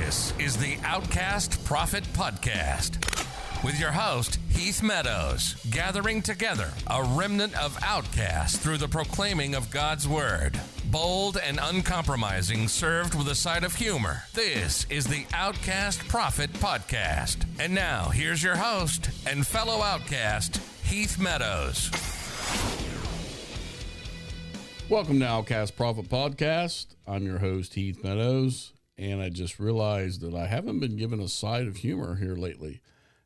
This is the Outcast Prophet Podcast with your host, Heath Meadows, gathering together a remnant of outcasts through the proclaiming of God's Word. Bold and uncompromising, served with a side of humor. This is the Outcast Prophet Podcast. And now, here's your host and fellow outcast, Heath Meadows. Welcome to Outcast Prophet Podcast. I'm your host, Heath Meadows, and I just realized that I haven't been given a side of humor here lately.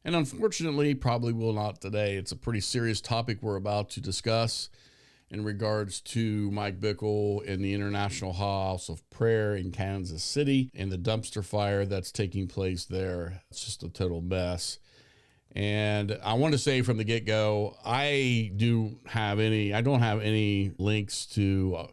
And unfortunately, probably will not today. It's a pretty serious topic we're about to discuss in regards to Mike Bickle and the International House of Prayer in Kansas City and the dumpster fire that's taking place there. It's just a total mess. And I want to say from the get-go, I don't have any links to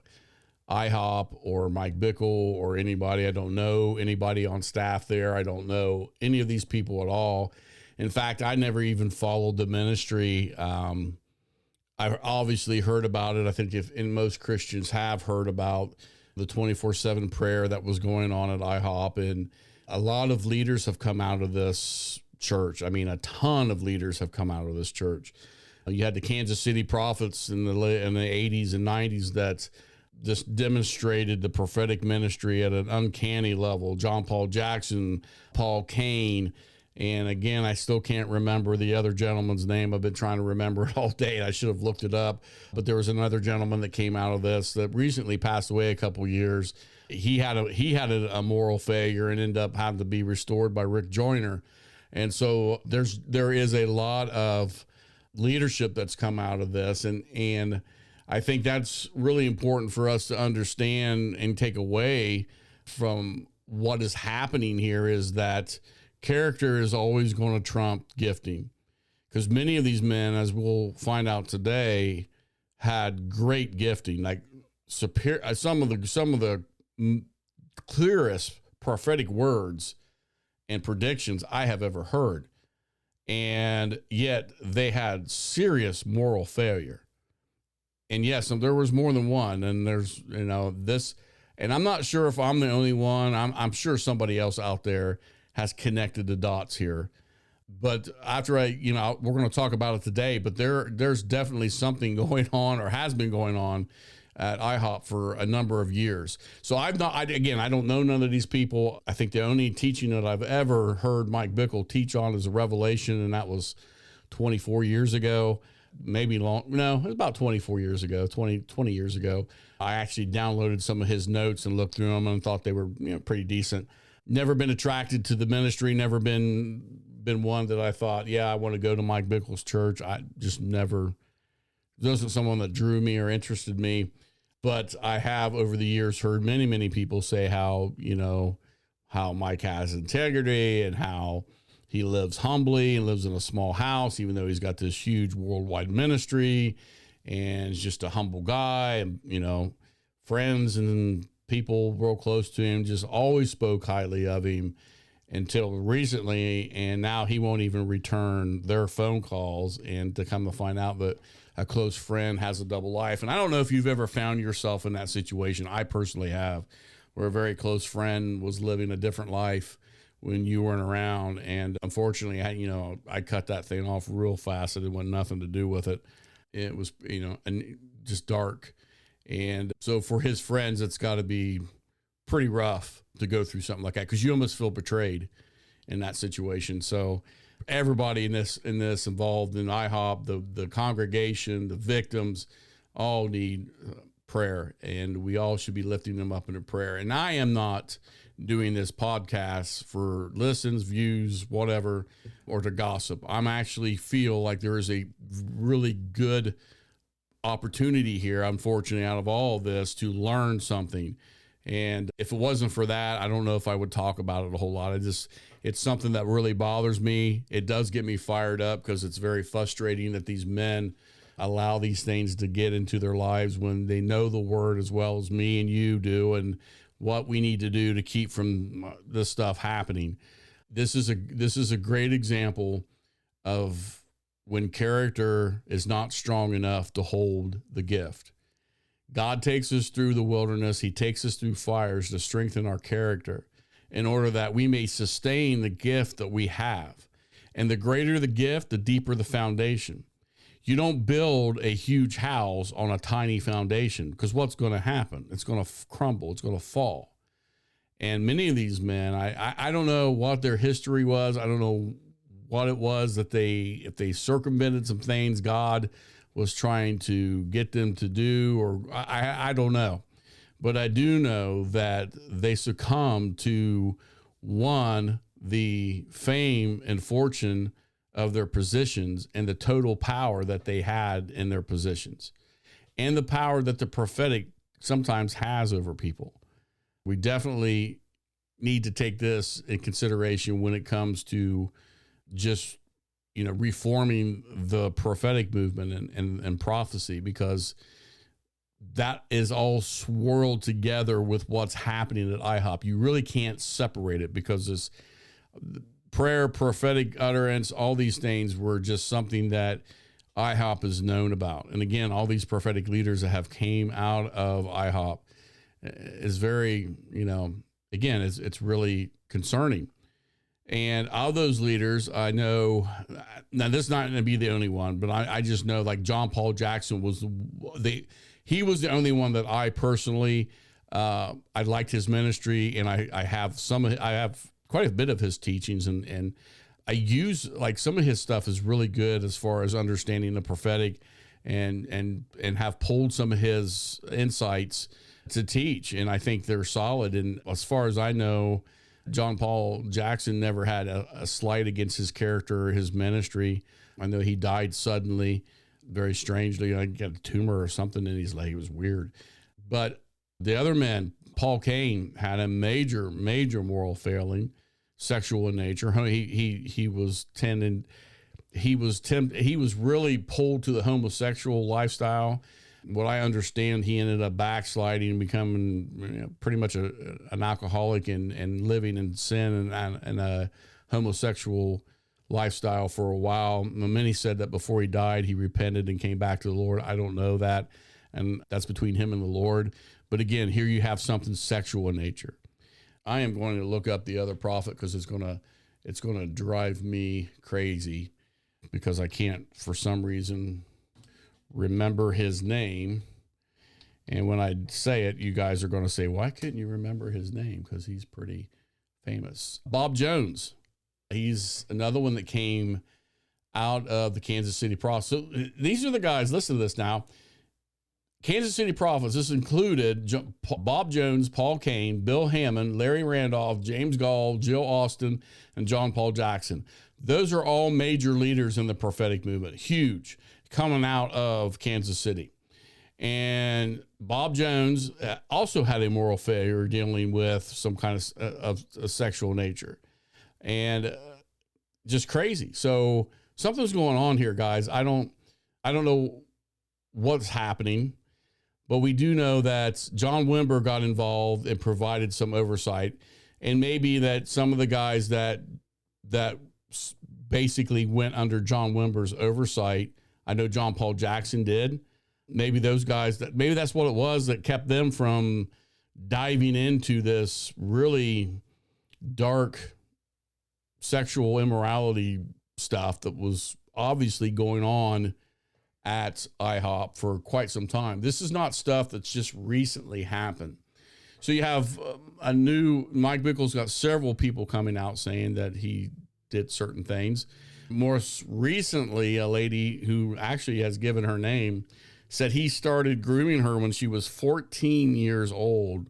IHOP or Mike Bickle or anybody. I don't know anybody on staff there. I don't know any of these people at all. In fact, I never even followed the ministry. I've obviously heard about it. I think most Christians have heard about the 24/7 prayer that was going on at IHOP. And a lot of leaders have come out of this church. I mean, a ton of leaders have come out of this church. You had the Kansas City prophets in the 80s and 90s that just demonstrated the prophetic ministry at an uncanny level. John Paul Jackson, Paul Cain, and again, I still can't remember the other gentleman's name. I've been trying to remember it all day. I should have looked it up. But there was another gentleman that came out of this that recently passed away a couple years. He had a moral failure and ended up having to be restored by Rick Joyner. And so there is a lot of leadership that's come out of this. And I think that's really important for us to understand and take away from what is happening here is that character is always going to trump gifting, because many of these men, as we'll find out today, had great gifting, like superior, some of the clearest prophetic words and predictions I have ever heard. And yet they had serious moral failure. And yes, there was more than one. And there's, this, and I'm not sure if I'm the only one. I'm sure somebody else out there has connected the dots here. But after we're going to talk about it today, but there's definitely something going on, or has been going on at IHOP for a number of years. So I don't know none of these people. I think the only teaching that I've ever heard Mike Bickle teach on is a revelation, and that was 24 years ago. Maybe long. No, it was about 24 years ago, 20 years ago. I actually downloaded some of his notes and looked through them and thought they were pretty decent. Never been attracted to the ministry, never been one that I thought, I want to go to Mike Bickle's church. I just never, there wasn't someone that drew me or interested me. But I have over the years heard many, many people say how Mike has integrity and how he lives humbly and lives in a small house, even though he's got this huge worldwide ministry, and is just a humble guy. And, friends and people real close to him just always spoke highly of him until recently. And now he won't even return their phone calls, and to come to find out that a close friend has a double life. And I don't know if you've ever found yourself in that situation. I personally have, where a very close friend was living a different life when you weren't around. And unfortunately, I cut that thing off real fast. It wanted nothing to do with it. It was, and just dark. And so for his friends, it's got to be pretty rough to go through something like that, because you almost feel betrayed in that situation. So everybody in this involved in IHOP, the congregation, the victims, all need prayer, and we all should be lifting them up in prayer. And I am not doing this podcast for listens, views, whatever, or to gossip. I'm actually feel like there is a really good opportunity here, unfortunately, out of all of this, to learn something. And if it wasn't for that, I don't know if I would talk about it a whole lot. It's something that really bothers me. It does get me fired up, because it's very frustrating that these men allow these things to get into their lives when they know the word as well as me and you do, and what we need to do to keep from this stuff happening. This is a great example of when character is not strong enough to hold the gift. God takes us through the wilderness. He takes us through fires to strengthen our character. in order that we may sustain the gift that we have. And the greater the gift, the deeper the foundation. You don't build a huge house on a tiny foundation, because what's going to happen? It's going to crumble. It's going to fall. And many of these men, I don't know what their history was. I don't know what it was that if they circumvented some things God was trying to get them to do, or I don't know. But I do know that they succumbed to, one, the fame and fortune of their positions and the total power that they had in their positions, and the power that the prophetic sometimes has over people. We definitely need to take this in consideration when it comes to just, reforming the prophetic movement and prophecy, because that is all swirled together with what's happening at IHOP. You really can't separate it, because this prayer, prophetic utterance, all these things were just something that IHOP is known about. And again, all these prophetic leaders that have came out of IHOP is very, again, it's really concerning. And of those leaders, I know, now this is not going to be the only one, but I just know, like, John Paul Jackson was he was the only one that I personally, I liked his ministry, and I have quite a bit of his teachings, and I use, like, some of his stuff is really good as far as understanding the prophetic, and have pulled some of his insights to teach, and I think they're solid. And as far as I know, John Paul Jackson never had a slight against his character or his ministry. I know he died suddenly, very strangely. I got a tumor or something in his leg. It was weird. But the other men, Paul Cain, had a major moral failing, sexual in nature. He was really pulled to the homosexual lifestyle. What I understand, he ended up backsliding and becoming pretty much an alcoholic and living in sin and a homosexual lifestyle for a while. Many said that before he died, he repented and came back to the Lord. I don't know that, and that's between him and the Lord. But again, here you have something sexual in nature. I am going to look up the other prophet, because it's going to drive me crazy, because I can't, for some reason, remember his name. And when I say it, you guys are going to say, why couldn't you remember his name? Because he's pretty famous. Bob Jones. He's another one that came out of the Kansas City Prophets. So these are the guys, listen to this now. Kansas City Prophets, this included Bob Jones, Paul Cain, Bill Hammond, Larry Randolph, James Gall, Jill Austin, and John Paul Jackson. Those are all major leaders in the prophetic movement, huge, coming out of Kansas City. And Bob Jones also had a moral failure dealing with some kind of sexual nature, and just crazy. So something's going on here, guys. I don't know what's happening, but we do know that John Wimber got involved and provided some oversight, and maybe that some of the guys that basically went under John Wimber's oversight, I know John Paul Jackson did. Maybe those guys, maybe that's what it was that kept them from diving into this really dark sexual immorality stuff that was obviously going on at IHOP for quite some time. This is not stuff that's just recently happened. So you have Mike Bickle's got several people coming out saying that he did certain things. More recently, a lady who actually has given her name said he started grooming her when she was 14 years old.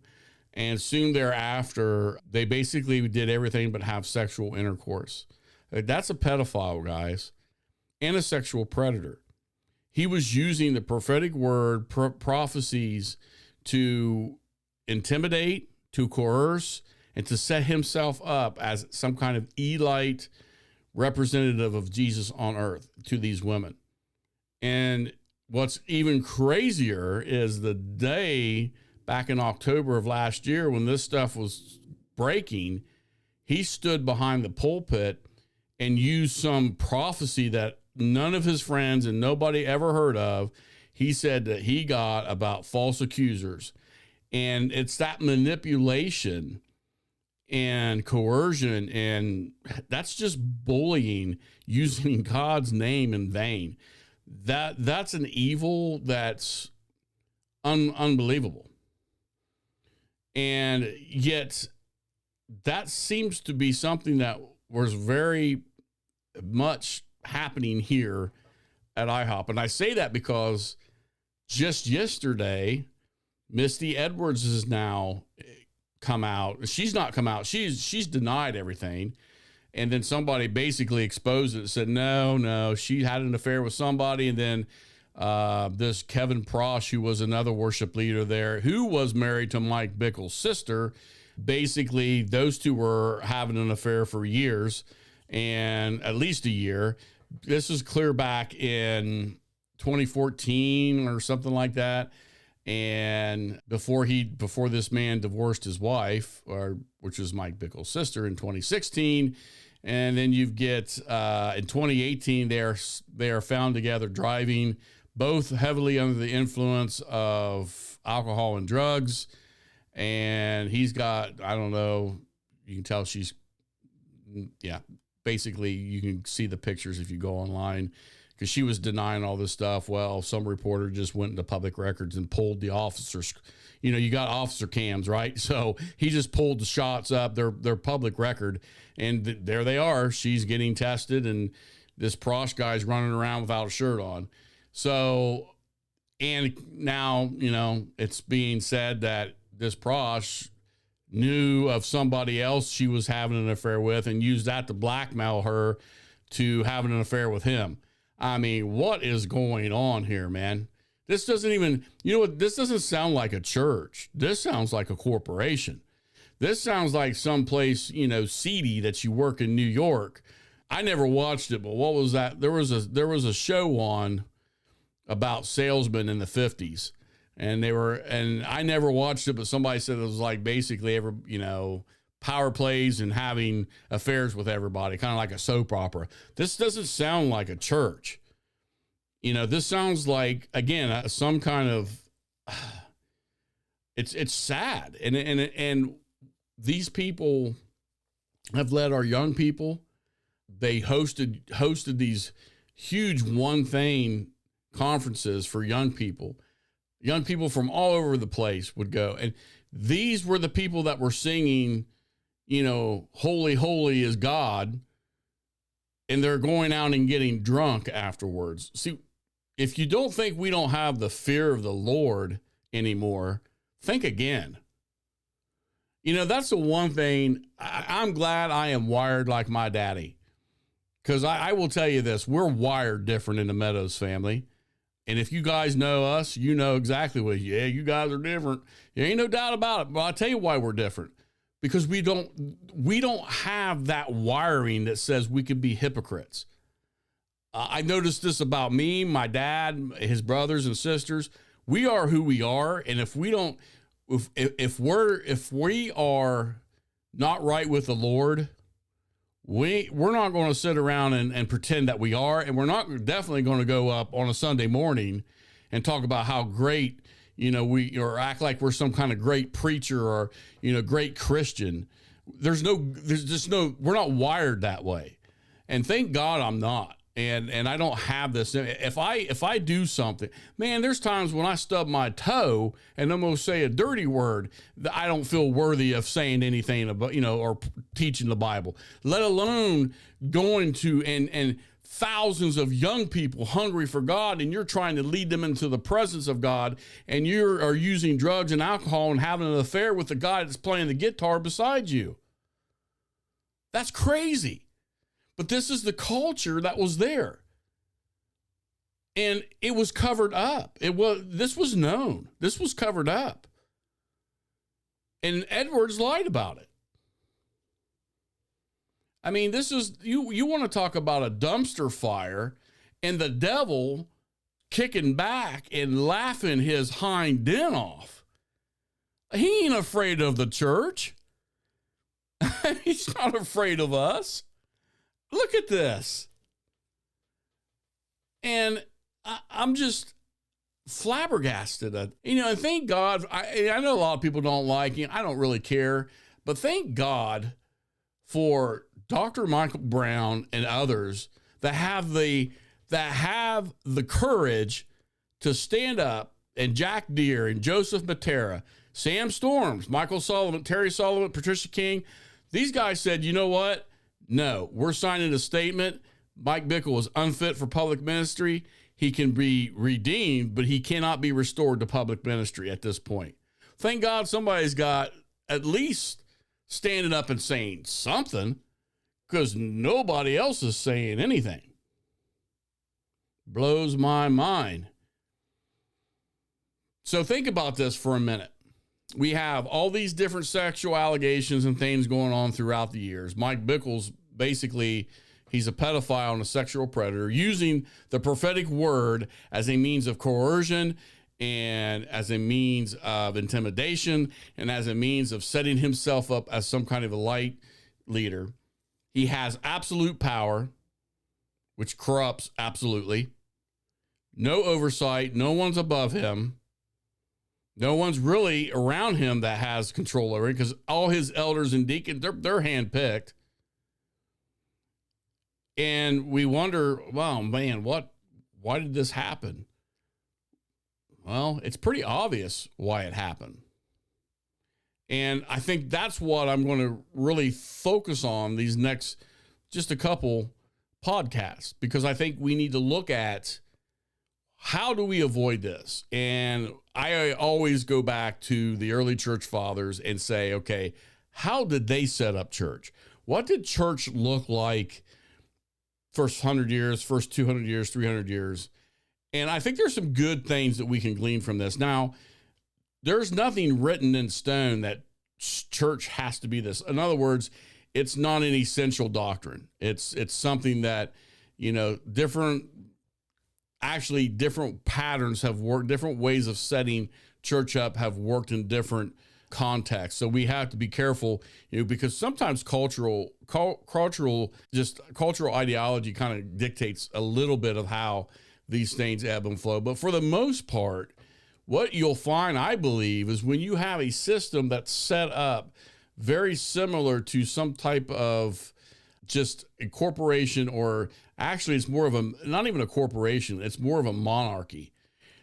And soon thereafter, they basically did everything but have sexual intercourse. That's a pedophile, guys, and a sexual predator. He was using the prophetic word, prophecies, to intimidate, to coerce, and to set himself up as some kind of elite representative of Jesus on earth to these women. And what's even crazier is the day back in October of last year when this stuff was breaking, he stood behind the pulpit and used some prophecy that none of his friends and nobody ever heard of. He said that he got about false accusers. And it's that manipulation and coercion, and that's just bullying, using God's name in vain. That's an evil that's unbelievable. And yet that seems to be something that was very much happening here at IHOP. And I say that because just yesterday, Misty Edwards has now come out. She's not come out. She's denied everything. And then somebody basically exposed it and said, no, she had an affair with somebody. And then this Kevin Prosh, who was another worship leader there, who was married to Mike Bickle's sister, basically those two were having an affair for years, and at least a year. This is clear back in 2014 or something like that. And before this man divorced his wife, which was Mike Bickle's sister, in 2016. And then you get in 2018, they are found together driving, both heavily under the influence of alcohol and drugs. And he's got, I don't know, you can tell she's, basically you can see the pictures if you go online, because she was denying all this stuff. Well, some reporter just went into public records and pulled the officers. You got officer cams, right? So he just pulled the shots up, their public record, and there they are. She's getting tested, and this Prosh guy's running around without a shirt on. So, and now, it's being said that this Prosh knew of somebody else she was having an affair with and used that to blackmail her to having an affair with him. I mean, what is going on here, man? This doesn't even, this doesn't sound like a church. This sounds like a corporation. This sounds like someplace, seedy that you work in New York. I never watched it, but what was that? There was a show on about salesmen in the 50s, and I never watched it, but somebody said it was like basically power plays and having affairs with everybody, kind of like a soap opera. This doesn't sound like a church. This sounds like, again, some kind of, it's sad. And these people have led our young people. They hosted these huge one thing conferences for young people. Young people from all over the place would go. And these were the people that were singing, holy, holy is God. And they're going out and getting drunk afterwards. See, if you don't think we don't have the fear of the Lord anymore, think again. That's the one thing. I'm glad I am wired like my daddy. Because I will tell you this, we're wired different in the Meadows family. And if you guys know us, you know exactly you guys are different. There ain't no doubt about it. But I'll tell you why we're different. Because we don't have that wiring that says we could be hypocrites. I noticed this about me, my dad, his brothers and sisters. We are who we are. And if we are not right with the Lord, we're not going to sit around and pretend that we are. And we're not definitely going to go up on a Sunday morning and talk about how great, or act like we're some kind of great preacher or, great Christian. We're not wired that way. And thank God I'm not. And I don't have this. If I do something, man, there's times when I stub my toe and I'm going to say a dirty word that I don't feel worthy of saying anything about, or teaching the Bible, let alone going to and thousands of young people hungry for God, and you're trying to lead them into the presence of God, and you are using drugs and alcohol and having an affair with the guy that's playing the guitar beside you. That's crazy. But this is the culture that was there. And it was covered up. This was known. This was covered up. And Edwards lied about it. I mean, this is, you want to talk about a dumpster fire and the devil kicking back and laughing his hind end off. He ain't afraid of the church. He's not afraid of us. Look at this. And I'm just flabbergasted. And thank God. I know a lot of people don't like him. I don't really care. But thank God for Dr. Michael Brown and others that have the courage to stand up, and Jack Deere and Joseph Matera, Sam Storms, Michael Sullivan, Terry Sullivan, Patricia King. These guys said, you know what? No, we're signing a statement. Mike Bickle is unfit for public ministry. He can be redeemed, but he cannot be restored to public ministry at this point. Thank God somebody's got at least standing up and saying something, because nobody else is saying anything. Blows my mind. So think about this for a minute. We have all these different sexual allegations and things going on throughout the years. Mike Bickle's basically, he's a pedophile and a sexual predator, using the prophetic word as a means of coercion and as a means of intimidation and as a means of setting himself up as some kind of a light leader. He has absolute power, which corrupts absolutely. No oversight. No one's above him. No one's really around him that has control over it, because all his elders and deacons, they're handpicked. And we wonder, wow, man, why did this happen? Well, it's pretty obvious why it happened. And I think that's what I'm going to really focus on these next just a couple podcasts, because I think we need to look at how do we avoid this? And I always go back to the early church fathers and say, okay, how did they set up church? What did church look like first 100 years, first 200 years, 300 years? And I think there's some good things that we can glean from this. Now, there's nothing written in stone that church has to be this. In other words, it's not an essential doctrine. It's something that, different patterns have worked, different ways of setting church up have worked in different contexts. So we have to be careful, because sometimes cultural ideology kind of dictates a little bit of how these things ebb and flow. But for the most part, what you'll find, I believe, is when you have a system that's set up very similar to some type of just a corporation, or actually it's more of not even a corporation, it's more of a monarchy.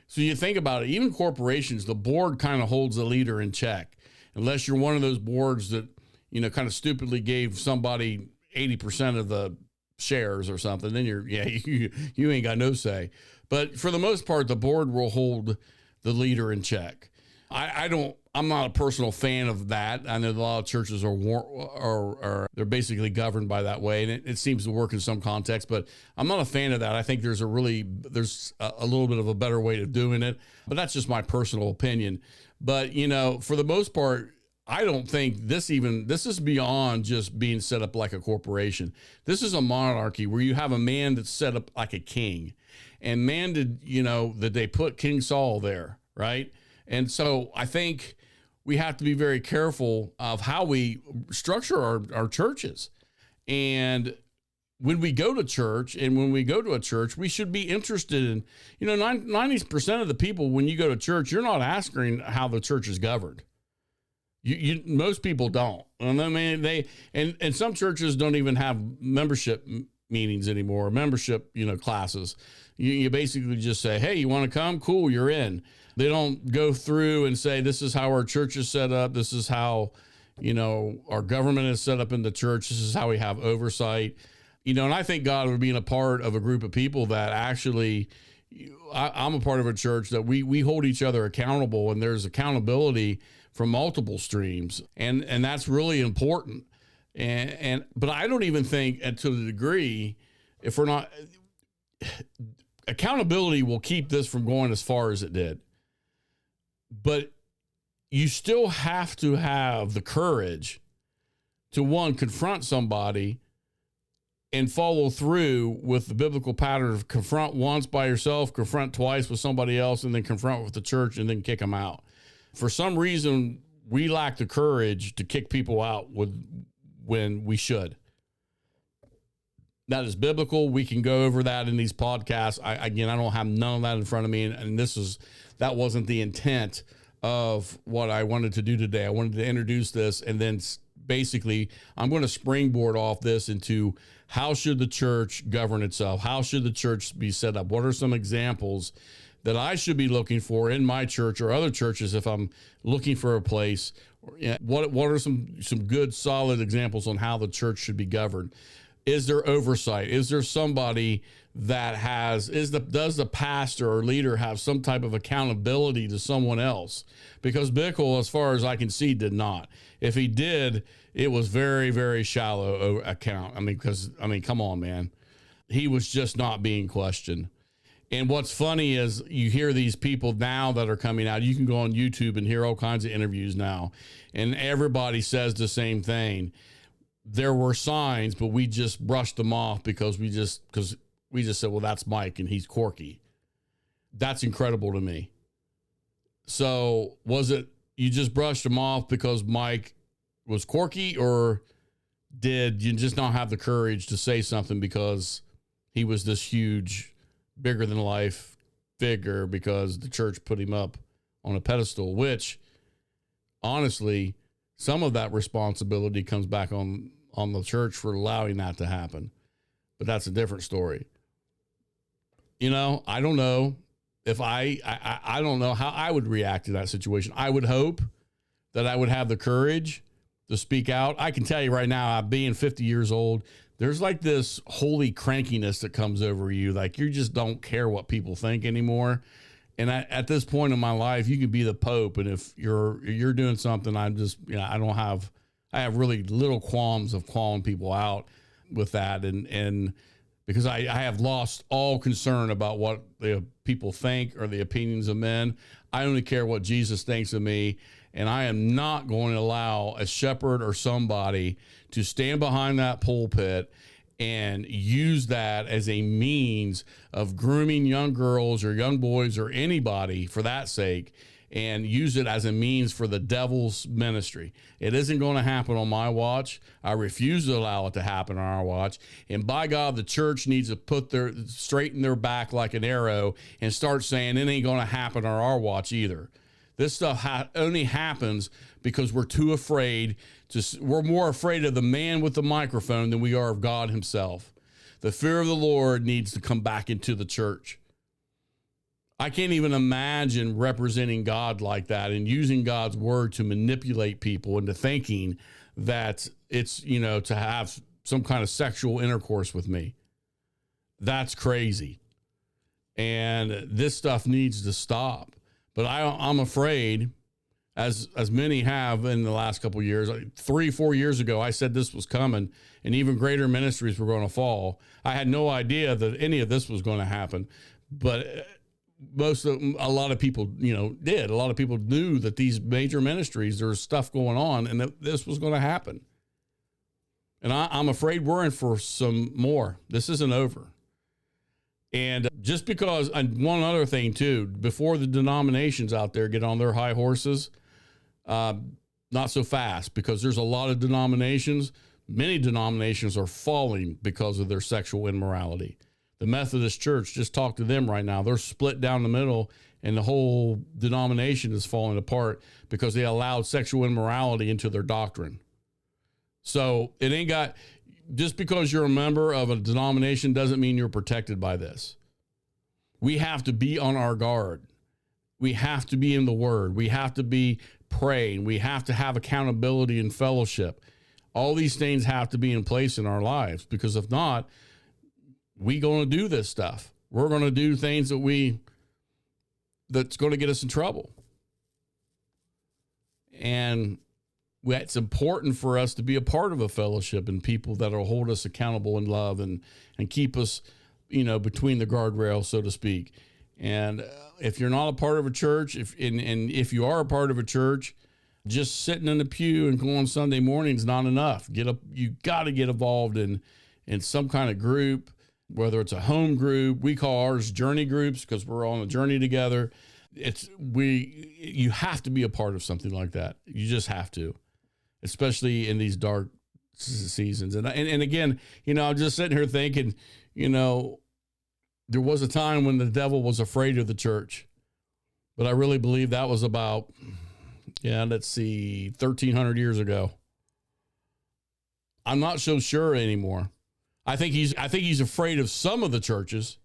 So you think about it, even corporations, the board kind of holds the leader in check, unless you're one of those boards that, kind of stupidly gave somebody 80% of the shares or something, then you ain't got no say. But for the most part, the board will hold the leader in check. I'm not a personal fan of that. I know a lot of churches are they're basically governed by that way, and it seems to work in some context, but I'm not a fan of that. I think there's a little bit of a better way of doing it, but that's just my personal opinion. But, for the most part, I don't think this is beyond just being set up like a corporation. This is a monarchy where you have a man that's set up like a king, and man did, that they put King Saul there, right? And so I think we have to be very careful of how we structure our churches. And when we go to church, and when we go to a church, we should be interested in, 90% of the people, when you go to church, you're not asking how the church is governed. Most people don't. And I mean, and some churches don't even have membership meetings anymore, membership, classes. You basically just say, hey, you want to come? Cool, you're in. They don't go through and say, this is how our church is set up. This is how, our government is set up in the church. This is how we have oversight. And I thank God for being a part of a group of people that actually, I'm a part of a church that we hold each other accountable, and there's accountability from multiple streams. And that's really important. But I don't even think, and to the degree, if we're not, accountability will keep this from going as far as it did. But you still have to have the courage to, one, confront somebody and follow through with the biblical pattern of confront once by yourself, confront twice with somebody else, and then confront with the church, and then kick them out. For some reason, we lack the courage to kick people out when we should. That is biblical. We can go over that in these podcasts. I don't have none of that in front of me, and that wasn't the intent of what I wanted to do today. I wanted to introduce this and then basically, I'm going to springboard off this into how should the church govern itself? How should the church be set up? What are some examples that I should be looking for in my church or other churches if I'm looking for a place? What are some good, solid examples on how the church should be governed? Is there oversight? Is there somebody that does the pastor or leader have some type of accountability to someone else? Because Bickle, as far as I can see, did not. If he did, it was very, very shallow account. Come on, man. He was just not being questioned. And what's funny is you hear these people now that are coming out. You can go on YouTube and hear all kinds of interviews now, and everybody says the same thing. There were signs, but we just brushed them off because we just said, well, that's Mike and he's quirky. That's incredible to me. So was it you just brushed him off because Mike was quirky, or did you just not have the courage to say something because he was this huge, bigger than life figure because the church put him up on a pedestal, which honestly, some of that responsibility comes back on the church for allowing that to happen. But that's a different story. I don't know if I don't know how I would react to that situation. I would hope that I would have the courage to speak out. I can tell you right now, being 50 years old, there's like this holy crankiness that comes over you. Like you just don't care what people think anymore. And at this point in my life, you can be the Pope. And if you're doing something, I have really little qualms of calling people out with that. And because I have lost all concern about what the people think or the opinions of men. I only care what Jesus thinks of me. And I am not going to allow a shepherd or somebody to stand behind that pulpit and use that as a means of grooming young girls or young boys or anybody for that sake, and use it as a means for the devil's ministry. It isn't going to happen on my watch. I refuse to allow it to happen on our watch. And by God, the church needs to straighten their back like an arrow and start saying it ain't going to happen on our watch either. This stuff only happens because we're too afraid we're more afraid of the man with the microphone than we are of God himself. The fear of the Lord needs to come back into the church. I can't even imagine representing God like that and using God's word to manipulate people into thinking that it's, to have some kind of sexual intercourse with me. That's crazy. And this stuff needs to stop. But I'm afraid, as many have in the last couple of years, 3-4 years ago, I said this was coming and even greater ministries were going to fall. I had no idea that any of this was going to happen. But a lot of people, did. A lot of people knew that these major ministries, there was stuff going on and that this was going to happen. And I'm afraid we're in for some more. This isn't over. And just because, and one other thing too, before the denominations out there get on their high horses, not so fast, because there's a lot of denominations. Many denominations are falling because of their sexual immorality. The Methodist Church, just talk to them right now. They're split down the middle, and the whole denomination is falling apart because they allowed sexual immorality into their doctrine. So it ain't got, just because you're a member of a denomination doesn't mean you're protected by this. We have to be on our guard. We have to be in the Word. We have to be praying. We have to have accountability and fellowship. All these things have to be in place in our lives, because if not, we going to do this stuff. We're going to do things that's going to get us in trouble. And it's important for us to be a part of a fellowship and people that will hold us accountable in love and keep us, between the guardrails, so to speak. And if you're not a part of a church, if you are a part of a church, just sitting in the pew and going Sunday morning is not enough. You got to get involved in some kind of group, whether it's a home group. We call ours journey groups because we're on a journey together. You have to be a part of something like that. You just have to, especially in these dark seasons. And again, I'm just sitting here thinking, there was a time when the devil was afraid of the church, but I really believe that was about, 1,300 years ago. I'm not so sure anymore. I think he's afraid of some of the churches.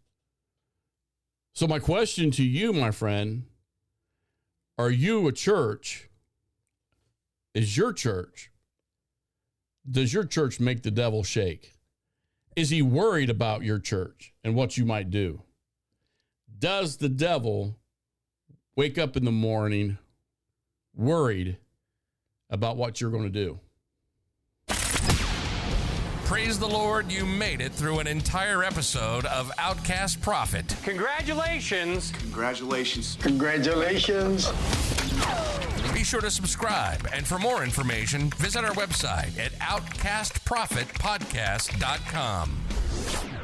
So my question to you, my friend, are you a church? Is your church? Does your church make the devil shake? Is he worried about your church and what you might do? Does the devil wake up in the morning worried about what you're going to do? Praise the Lord, you made it through an entire episode of Outcast Prophet. Congratulations. Congratulations. Congratulations. Be sure to subscribe, and for more information, visit our website at outcastprophetpodcast.com.